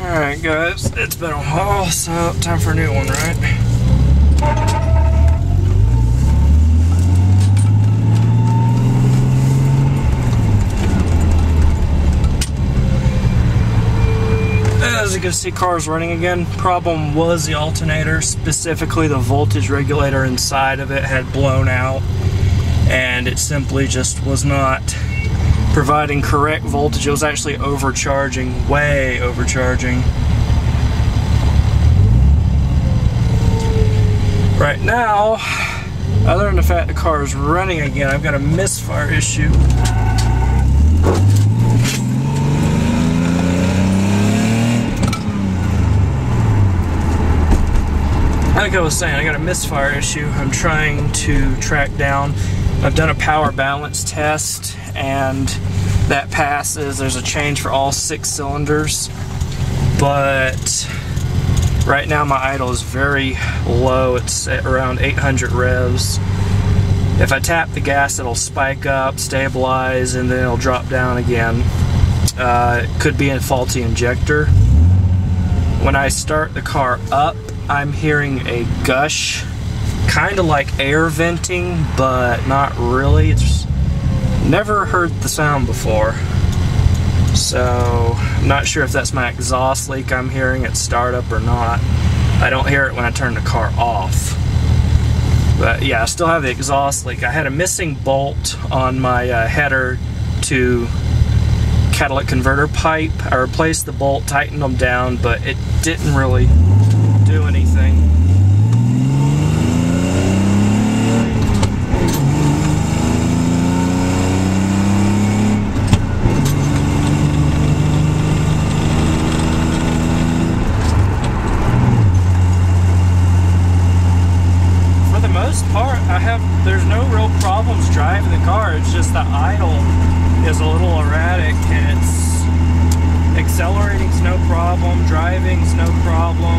Alright guys, it's been a while, so time for a new one, right? As you can see, car's running again. Problem was the alternator, specifically the voltage regulator inside of it had blown out, and it simply just was not providing correct voltage. It was actually overcharging, way overcharging. Right now, other than the fact the car is running again, I've got a misfire issue. Like I was saying, I got a misfire issue I'm trying to track down. I've done a power balance test and that passes. There's a change for all 6 cylinders, but right now my idle is very low. It's at around 800 revs. If I tap the gas, it'll spike up, stabilize, and then it'll drop down again. It could be a faulty injector. When I start the car up, I'm hearing a gush, kind of like air venting, but not really. It's never heard the sound before, so I'm not sure if that's my exhaust leak I'm hearing at startup or not. I don't hear it when I turn the car off, but yeah, I still have the exhaust leak. I had a missing bolt on my header to catalytic converter pipe. I replaced the bolt, tightened them down, but it didn't really do anything. For the most part, there's no real problems driving the car. It's just the idle is a little erratic, and it's accelerating's no problem, driving's no problem.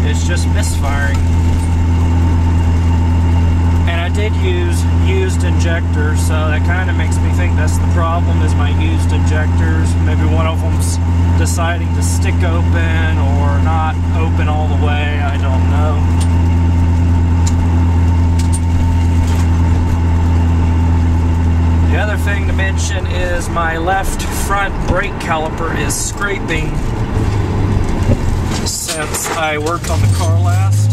It's just misfiring. And I did use used injectors, so that kind of makes me think that's the problem, is my used injectors. Maybe one of them's deciding to stick open or not open all the way, I don't know. The other thing to mention is my left front brake caliper is scraping since I worked on the car last.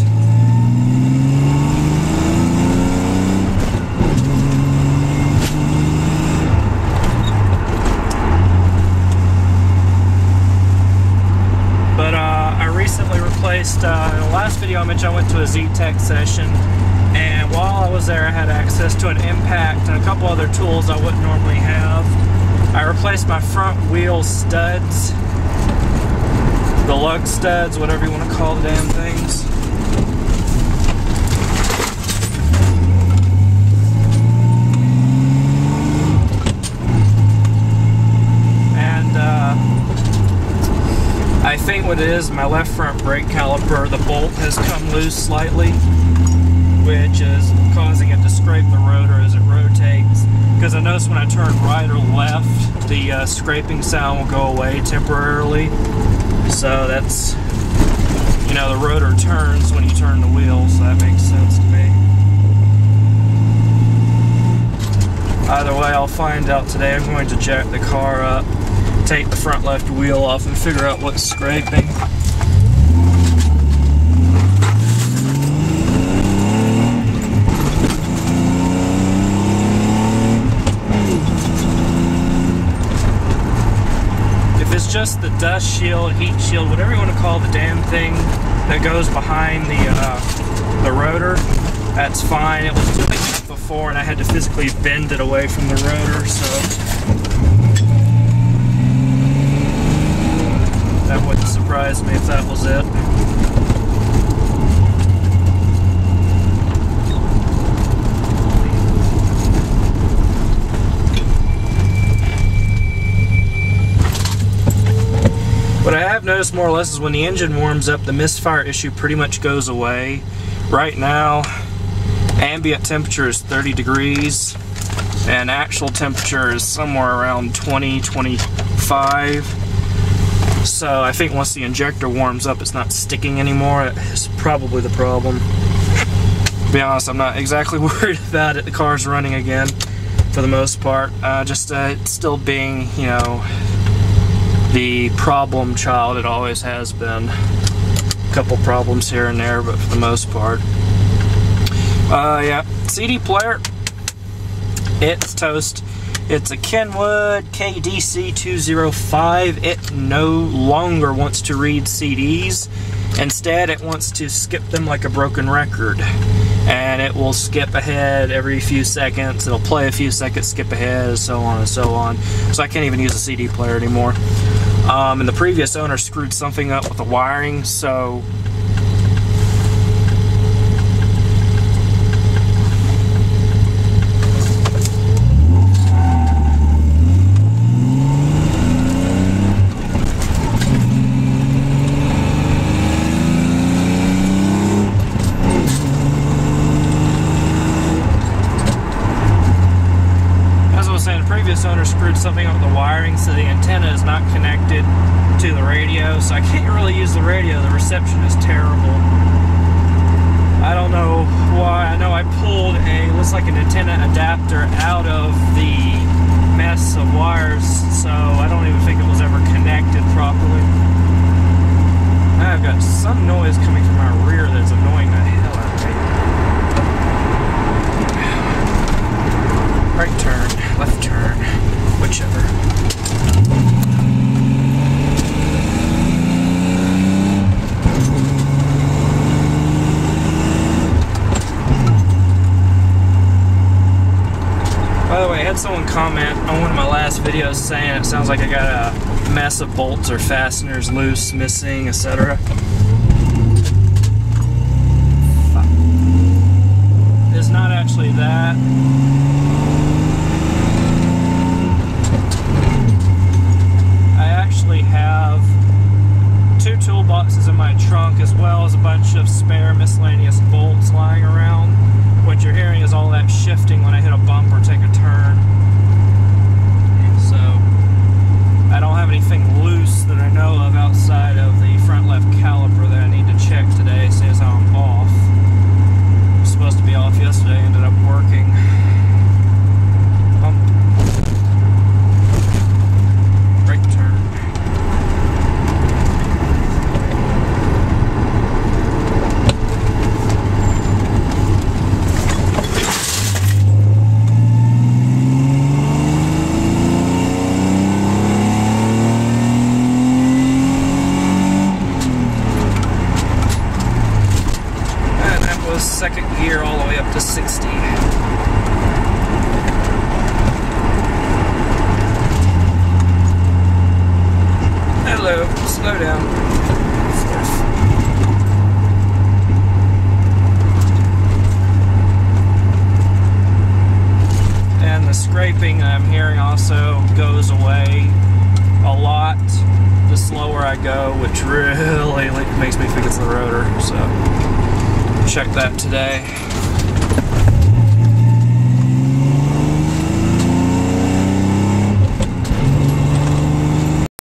But I recently replaced, in the last video I mentioned I went to a Z-Tech session, and while I was there I had access to an impact and a couple other tools I wouldn't normally have. I replaced my front wheel studs, the lug studs, whatever you want to call the damn things. And I think what it is, my left front brake caliper, the bolt has come loose slightly, which is causing it to scrape the rotor as it rotates. Because I noticed when I turn right or left, the scraping sound will go away temporarily. So that's, you know, the rotor turns when you turn the wheel, so that makes sense to me. Either way, I'll find out today. I'm going to jack the car up, take the front left wheel off, and figure out what's scraping. Just the dust shield, heat shield, whatever you want to call the damn thing that goes behind the rotor, that's fine. It was doing it before and I had to physically bend it away from the rotor, so that wouldn't surprise me if that was it. What I have noticed more or less is when the engine warms up, the misfire issue pretty much goes away. Right now, ambient temperature is 30 degrees and actual temperature is somewhere around 20, 25. So I think once the injector warms up, it's not sticking anymore. It's probably the problem. To be honest, I'm not exactly worried about it. The car's running again for the most part. Just it's still being, you know, the problem child it always has been. A couple problems here and there, but for the most part. Yeah, CD player. It's toast. It's a Kenwood KDC205. It no longer wants to read CDs. Instead, it wants to skip them like a broken record. And it will skip ahead every few seconds. It'll play a few seconds, skip ahead, so on and so on. So I can't even use a CD player anymore. And the previous owner screwed something up with the wiring, so owner screwed something up with the wiring, so the antenna is not connected to the radio, so I can't really use the radio. The reception is terrible. I don't know why. I know I pulled looks like an antenna adapter out of the mess of wires, so I don't even think it was ever connected properly. I've got some noise coming from my rear that's annoying the hell out of me. Right turn, left turn, whichever. By the way, I had someone comment on one of my last videos saying it sounds like I got a mess of bolts or fasteners loose, missing, etc. It's not actually that. Have two toolboxes in my trunk, as well as a bunch of spare miscellaneous bolts lying around. What you're hearing is all that shifting when I hit a bump or take a turn. So I don't have anything loose that I know of outside of the front left caliper that I need to check today, see as how I'm off. I was supposed to be off yesterday, ended up working. Bump. Right turn. Second gear all the way up to 60. Hello, slow down. Fourth. And the scraping I'm hearing also goes away a lot the slower I go, which really makes me think it's the rotor. So check that today.